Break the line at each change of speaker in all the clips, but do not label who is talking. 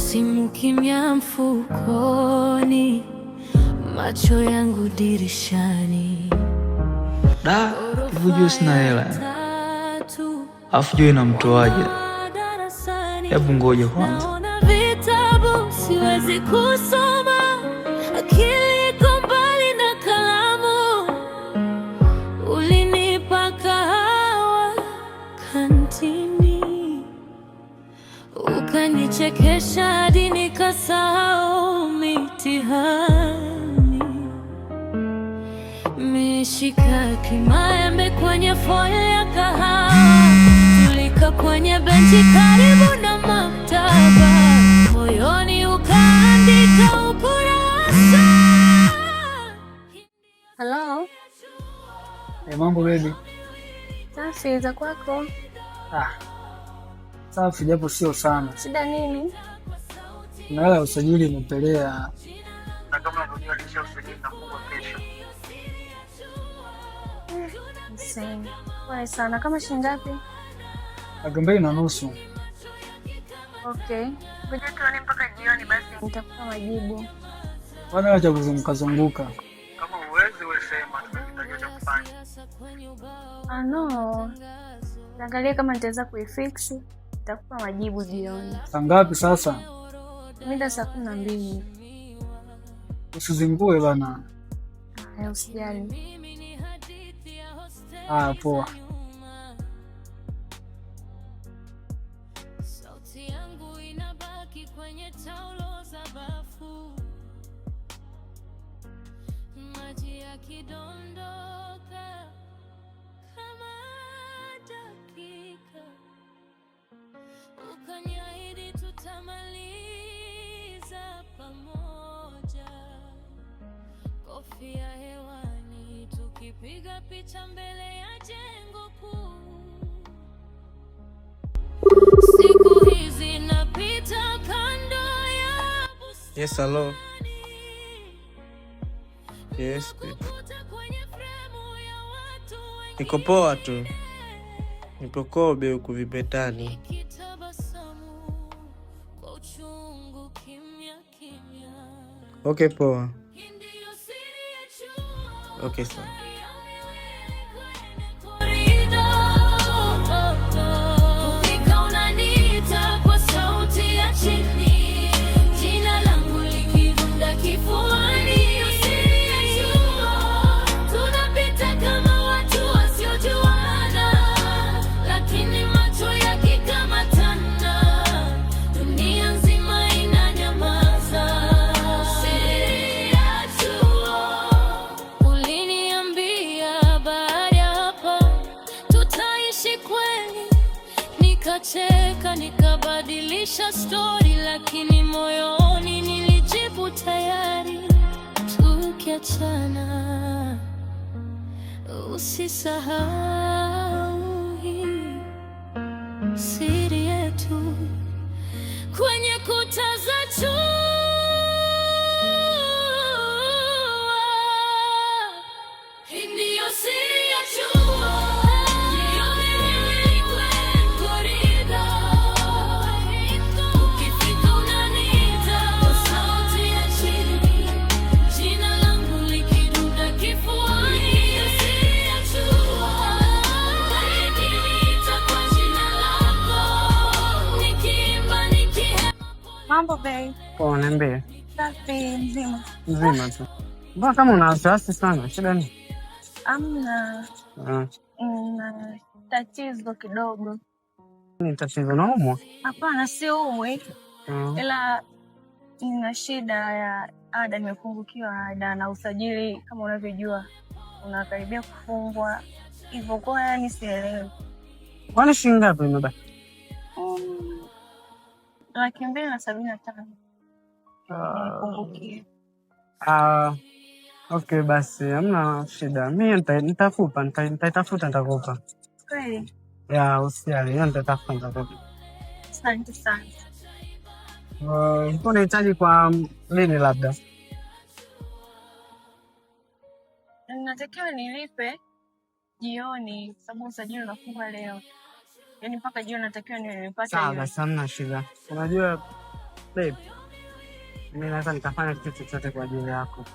simu kimya mfukoni, macho yangu dirishani.
Hivi jua sina hela, afu jua inamtoaje? Hebu ngoja kwanza.
Naona vitabu siwezi kusoma, akili iko mbali na kalamu. Ulinipa kahawa kantini, ukanichekesha hadi nikasahau mitihani. Meshika kimaembe kwenye foil ya kahawa, tulika kwenye benchi karibu na maktaba, moyoni ukaandika ukurasa.
Hello.
Mambo baby.
Safi, za kwako?
Safi japo sio sana.
Shida nini?
Na hela usajili imepelea. Na kama unajua lisha usajili na funga kesho.
Pole sana. Kama shilingi ngapi?
2.5.
Okay. Ngoja tuone mpaka jioni basi nitakupa majibu.
Bwana acha kuzunguka. Kama uwezi wewe sema tutakitaje cha kufanya.
No. Naangalia kama nitaweza kuifix, nitakupa majibu jioni.
Saa ngapi sasa?
Mida saa 12.
Usizingue bana.
Usijali.
Poa.
Sauti yangu inabaki kwenye taulo za bafu, maji yakidondoka kama dakika. Ukaniahidi tutamaliza pamoja, kofia hewani, tukipiga picha mbele ya jengo kuu. Siku hizi napita kando ya bustani.
Yes, hello. Yes, niko poa tu. Nipo Kobe huku Vipetani. Okay, poa. Okay, sawa. Nikacheka nikabadilisha story, lakini moyoni nilijibu tayari. Tukiachana usisahau hii siri yetu kwenye kuta za chuma. Hii ndiyo siri ya chuma.
Mambo babe.
Poa, niambie.
Safi, mzima.
Mzima tu. Mbona kama una wasiwasi sana? Shida nini?
Amna. Na tatizo kidogo.
Ni tatizo naumwa?
Hapana, sio umwe. Ila nina shida ya ada, nimepungukiwa ada na usajili kama unavyojua unakaribia kufungwa. Hivyo kwa yani sielewi.
Kwani shilingi ngapi imebaki?
275. Nimepungukia.
Okay basi, hamna shida. Mimi nitakupa, nitaitafuta nitakupa.
Kweli?
Ya, usijali, nitatafuta nitakupa.
Asante sana.
Unahitaji kwa nini labda?
Natakiwa nilipe jioni sababu usajili unafunga leo. Yaani mpaka jioni natakiwa niwe nimepata hiyo.
Sawa, hamna shida. Unajua Babe, mimi naweza nikafanya kitu chochote kwa ajili yako.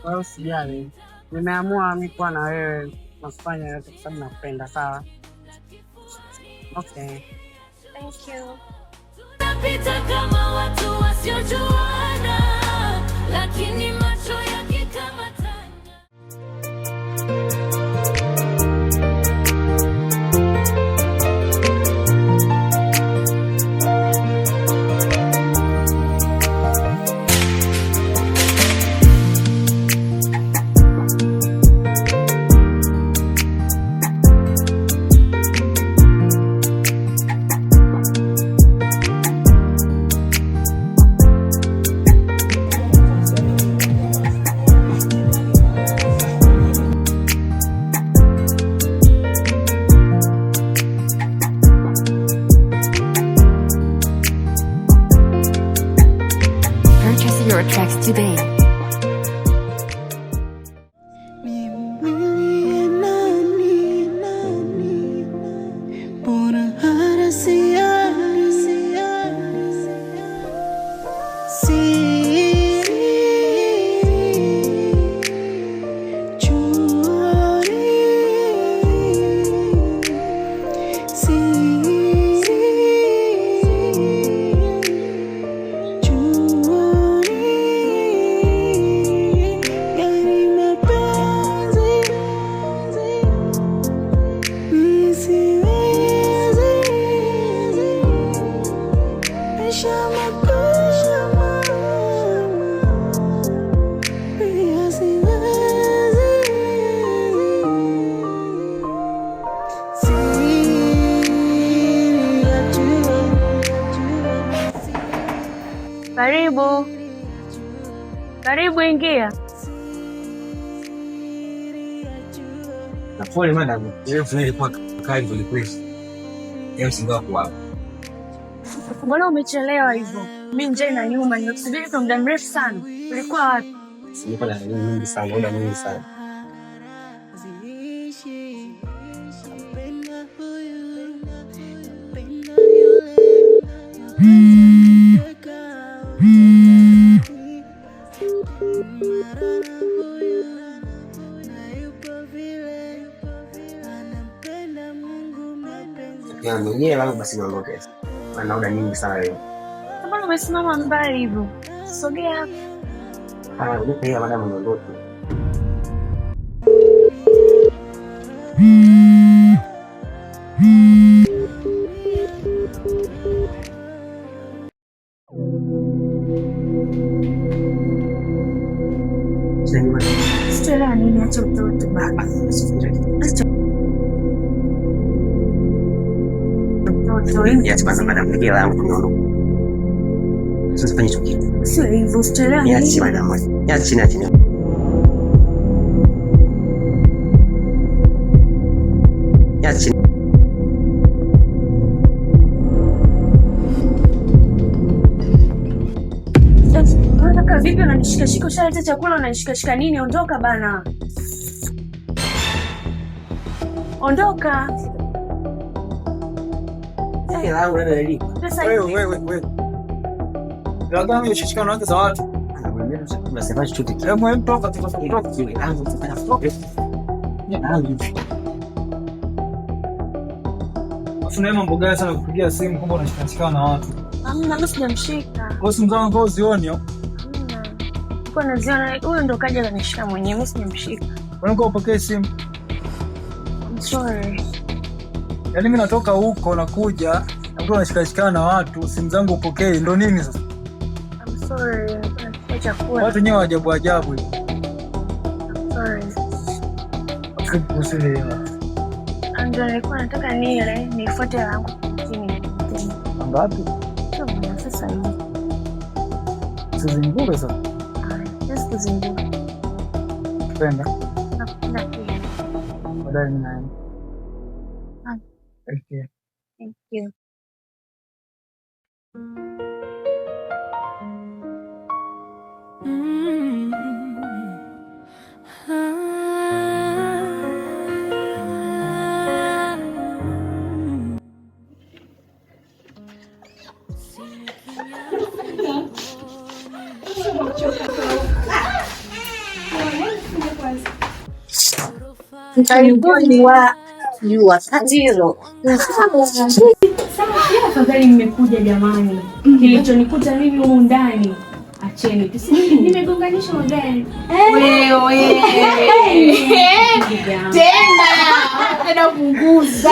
Kwa hiyo usijali. Nimeamua mimi kuwa na wewe na kufanya yote kwa sababu nakupenda, sawa? Okay.
Thank you.
Tunapita kama watu wasiojuana, lakini macho yakikamatana.
Your tracks today.
Karibu. Karibu, ingia.
Pole madam, ile fulani kwa kali kweli. Leo singa kwa hapo.
Mbona umechelewa hivyo? Mimi nje na nyuma nimekusubiri kwa muda mrefu sana. Ulikuwa wapi?
Nilikuwa na mingi sana, muda mwingi sana. Ya mwenyewe wangu basi niondoke. Maana muda mwingi sana leo.
Mbona umesimama mbali hivyo? Sogea hapa.
Nipe hiyo madam niondoke.
Stella nini acha utoto baba.
Niache kwanza madam, nige langu niondoke. Sasa fanya hicho kitu.
Sio hivyo, Stella.
Niache madam. Niache chini. Niache.
Unataka vipi unanishikashika? Ushaleta chakula unanishikashika nini? Ondoka bana. Ondoka.
Wewe. Lazima ushikane na watu za watu.
Unasema chochote kile.
Hebu toka toka. Afu mambo gani sana kupigia simu kwamba unashikana na watu.
Hamna, mimi sijamshika.
Kwa simu zangu kwa uzioni hiyo.
Hamna. Kwa naziona huyo ndo kaja kanishika mwenyewe, mimi sijamshika.
Kwa nini upokee simu?
I'm sorry.
Yaani mimi natoka huko nakuja, na mtu anashikana na watu, simu zangu upokee, ndo nini sasa?
I'm sorry. Acha kuwa.
Watu nyewe ajabu ajabu hivi.
I'm sorry.
Usile.
Ndio nilikuwa nataka nile, nifuate yangu chini.
Ngapi?
Sasa hivi.
Sizingure sasa.
Yes, kuzingua.
Penda.
Nakupenda pia.
Baadaye ninaenda.
Okay. Thank you. Afadhali mmekuja jamani. Kilichonikuta mimi humu ndani. Acheni. Nimegonganisha magari. Wewe. Tena punguza.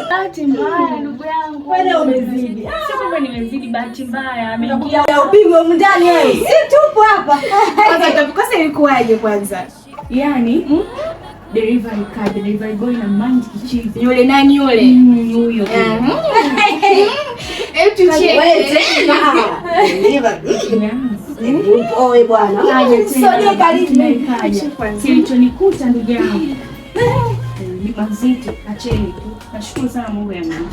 Bahati mbaya ndugu yangu. Wewe umezidi. Sio kwamba nimezidi, bahati mbaya. Ameingia
upigwe humu ndani wewe. Si tupo hapa. Kwanza utakosa ilikuwaje kwanza?
Yaani delivery boy na mandi kichizi.
Yule nani yule?
Huyo.
Hebu tucheke. Oe bwana.
Sio karibu kaja. Kilichonikuta ndugu yangu. Ni mazito, acheni tu. Nashukuru sana Mungu ya Mungu.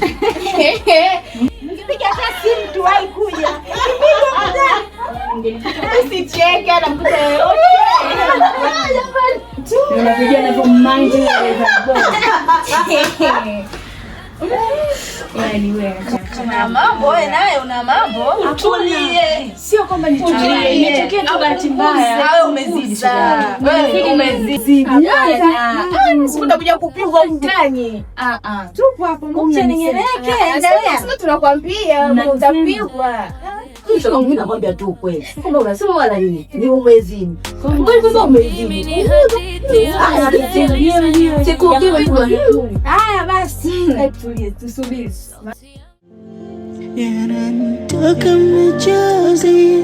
Nikipiga hata simu tu wahi kuja. Usicheke na mkuta yote.
Unavijua na mind
una mambo wewe, naye una mambo. Utulie.
Sio kwamba nitulie. Imetokea tu bahati mbaya.
Wewe umezidi sana. Wewe umezidi. Sikuta kuja kupigwa mtani. Tupo hapo mchenengeleke. Endelea. Sisi tunakwambia utapigwa. Sio mimi nakwambia tu kweli. Kumbe unasema wala nini? Ni umezidi. Kumbe umezidi. Haya basi. Tulie, tusubiri.
Yananitoka machozi.